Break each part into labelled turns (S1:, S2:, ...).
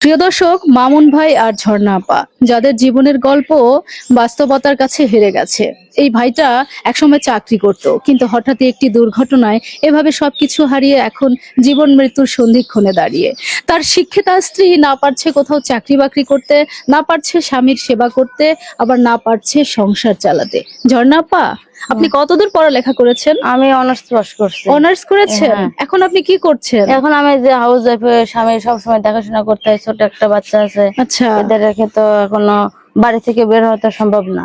S1: প্রিয় দর্শক, মামুন ভাই আর ঝর্ণা আপা যাদের জীবনের গল্প বাস্তবতার কাছে হেরে গেছে। এই ভাইটা একসময় চাকরি করত, কিন্তু হঠাৎই একটি দুর্ঘটনায় এভাবে সবকিছু হারিয়ে এখন জীবন মৃত্যুর সন্ধিক্ষণে দাঁড়িয়ে। তার শিক্ষিতা স্ত্রী না পারছে কোথাও চাকরি বাকরি করতে, না পারছে স্বামীর সেবা করতে, আবার না পারছে সংসার চালাতে। ঝর্ণা আপা, আপনি কতদূর পড়ালেখা করেছেন?
S2: আমি অনার্স পাস করছি।
S1: অনার্স করেছেন?
S2: হ্যাঁ।
S1: এখন আপনি কি করছেন?
S2: এখন আমি যে হাউস ওয়াইফ, স্বামীর সবসময় দেখাশোনা করতে হয়, ছোট একটা বাচ্চা আছে,
S1: আচ্ছা।
S2: এদের রেখে তো এখনো বাড়ি থেকে বের হওয়া তো সম্ভব না।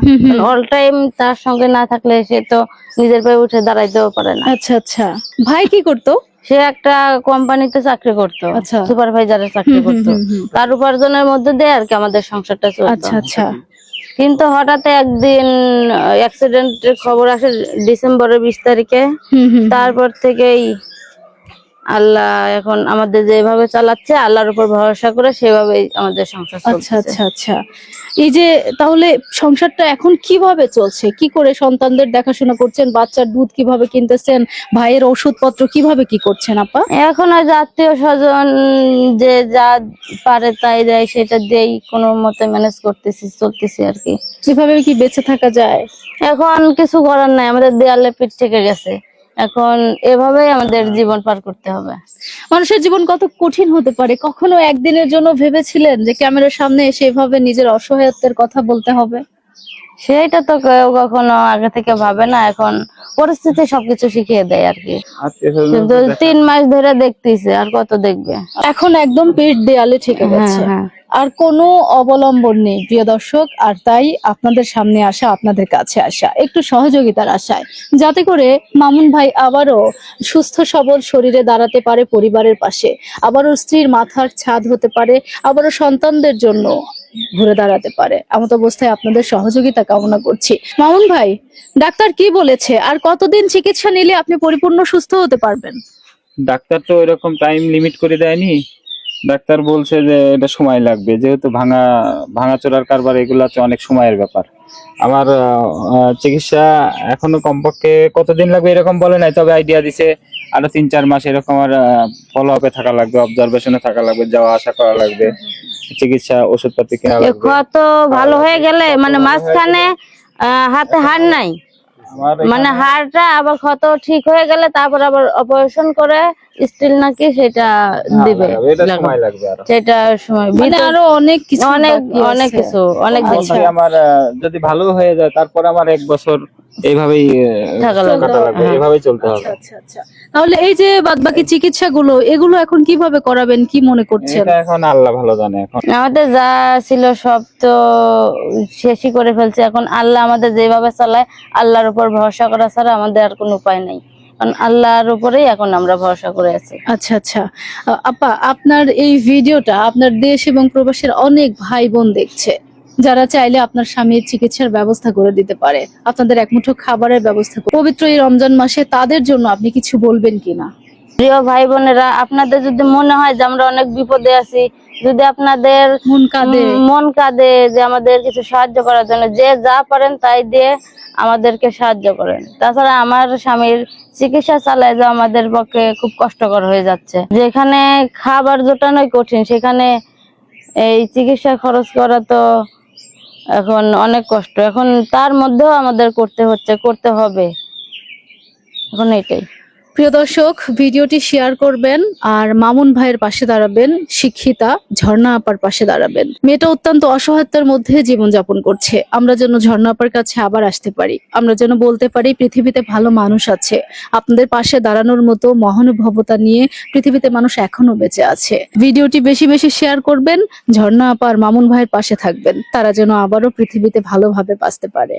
S2: অল টাইম তার সঙ্গে না থাকলে সে তো নিজের পায়ে উঠে দাঁড়াইতেও পারে না।
S1: আচ্ছা আচ্ছা। ভাই কি করতো?
S2: সে একটা কোম্পানিতে চাকরি করতো,
S1: আচ্ছা।
S2: সুপারভাইজারের চাকরি করতো। তার উপার্জনের মধ্যে দিয়ে আর কি আমাদের সংসারটা চলতো।
S1: আচ্ছা আচ্ছা।
S2: কিন্তু হঠাৎ একদিন অ্যাক্সিডেন্টের খবর আসে ডিসেম্বরের 20 তারিখে। তারপর থেকেই আল্লাহ এখন আমাদের যেভাবে চালাচ্ছে, আল্লাহর উপর ভরসা করে সেভাবেই আমাদের সংসার
S1: আচ্ছা
S2: চলছে।
S1: আচ্ছা আচ্ছা। এই যে তাহলে সংসারটা এখন কিভাবে চলছে? কি করে সন্তানদের দেখাশোনা করছেন? বাচ্চার দুধ কিভাবে কিনতেছেন? ভাইয়ের ওষুধপত্র কিভাবে কি করছেন আপা?
S2: এখন ওই আত্মীয় স্বজন যে যা পারে তাই দেয়, সেটা দিয়েই কোনো মতে ম্যানেজ করতেছি, চলতেছি আর কি।
S1: কিভাবে কি বেঁচে থাকা যায়?
S2: এখন কিছু করার নাই, আমাদের দেয়ালে পিঠ থেকে গেছে। এখন এভাবেই আমাদের জীবন পার করতে হবে।
S1: মানুষের জীবন কত কঠিন হতে পারে! কখনো একদিনের জন্য ভেবেছিলেন যে ক্যামেরার সামনে এসে এভাবে নিজের অসহায়ত্বের কথা বলতে হবে?
S2: সেটা তো কেউ কখনো আগে থেকে ভাবে না, এখন পরিস্থিতি সবকিছু শিখিয়ে দেয় আর কি। কিন্তু 3 মাস ধরে দেখতেছে, আর কত দেখবে।
S1: এখন একদম পিঠ দেয়ালে ঠেকে গেছে। আর কোনো অবলম্বন নেই প্রিয় দর্শক। আর তাই আপনাদের সামনে আসা, আপনাদের কাছে আসা একটু সহযোগিতার আশায়, যাতে করে মামুন ভাই আবারও সুস্থ সবল শরীরে দাঁড়াতে পারে পরিবারের পাশে, আবারও স্ত্রীর মাথার ছাদ হতে পারে, আবারও সন্তানদের জন্য ঘুরে দাঁড়াতে পারে। এমত অবস্থায় আপনাদের সহযোগিতা কামনা করছি। মামুন ভাই, ডাক্তার কি বলেছে? আর কতদিন চিকিৎসা নিলে আপনি পরিপূর্ণ সুস্থ হতে পারবেন?
S3: ডাক্তার তো এরকম টাইম লিমিট করে দেয়নি। ডাক্তার বলছে যে এটা সময় লাগবে, যেহেতু ভাঙাচোরার কারবার, এগুলা তো অনেক সময়ের ব্যাপার। আমার চিকিৎসা এখনো কমপক্ষে কতদিন লাগবে এরকম বলে নাই, তবে আইডিয়া দিছে আরো 3-4 মাস এরকম আর ফলো আপে থাকা লাগবে, অবজারভেশনে থাকা লাগবে, যাওয়া আসা করা লাগবে, চিকিৎসা ওষুধপাতি কেনা লাগবে।
S2: ক্ষত ভালো হয়ে গেলে মানে মাঝখানে হাতে হাড় নাই, মানে হাড়টা আবার ক্ষত ঠিক হয়ে গেলে তারপর আবার অপারেশন করে স্টিল নাকি সেটা দিবে, সেটা সময়
S1: মানে আরো অনেক কিছু,
S2: অনেক কিছু, অনেক
S3: বেশি। আমার যদি ভালো হয়ে যায় তারপর আমার 1 বছর এইভাবেই কাটা লাগবে, এইভাবেই চলতে হবে।
S1: আচ্ছা আচ্ছা। তাহলে এই যে বাদবাকি চিকিৎসাগুলো, এগুলো এখন কিভাবে করাবেন কি মনে করছেন?
S3: এটা এখন আল্লাহ ভালো জানে। এখন
S2: আমাদের যা ছিল সব তো শেষই করে ফেলছে। এখন আল্লাহ আমাদের যেভাবে চালায়, আল্লাহর উপর ভরসা করা ছাড়া আমাদের আর কোনো উপায় নেই, কারণ আল্লাহর উপরেই এখন আমরা ভরসা করে আছি।
S1: আচ্ছা আচ্ছা। আপা, আপনার এই ভিডিওটা আপনার দেশ এবং প্রবাসের অনেক ভাই বোন দেখছে, যারা চাইলে আপনার স্বামীর চিকিৎসার ব্যবস্থা করে দিতে পারে, আপনাদের একমুঠো খাবারের ব্যবস্থা করে। পবিত্র এই রমজান মাসে তাদের জন্য আপনি কিছু বলবেন কিনা?
S2: প্রিয় ভাই বোনেরা, আপনাদের যদি মনে হয় যে আমরা অনেক বিপদে আছি, যদি আপনাদের মন কাঁদে যে আমাদের কিছু সাহায্য করার জন্য, যে যা পারেন তাই দিয়ে আমাদেরকে সাহায্য করেন। তাছাড়া আমার স্বামীর চিকিৎসা চালায় যে আমাদের পক্ষে খুব কষ্টকর হয়ে যাচ্ছে। যেখানে খাবার জোটানোই কঠিন, সেখানে এই চিকিৎসা খরচ করা তো এখন অনেক কষ্ট। এখন তার মধ্যেও আমাদের করতে হবে এখন এটাই।
S1: প্রিয় দর্শক, ভিডিওটি শেয়ার করবেন আর মামুন ভাইয়ের পাশে দাঁড়াবেন, শিক্ষিতা ঝর্ণা আপার পাশে দাঁড়াবেন। মেয়েটা অত্যন্ত অসহায়তার মধ্যে জীবনযাপন করছে। আমরা যেন ঝর্ণা আপার কাছে আবার আসতে পারি, আমরা যেন বলতে পারি পৃথিবীতে ভালো মানুষ আছে। আপনাদের পাশে দাঁড়ানোর মতো মহানুভবতা নিয়ে পৃথিবীতে মানুষ এখনো বেঁচে আছে। ভিডিওটি বেশি বেশি শেয়ার করবেন, ঝর্ণা আপা আর মামুন ভাইয়ের পাশে থাকবেন, তারা যেন আবারও পৃথিবীতে ভালোভাবে বাঁচতে পারে।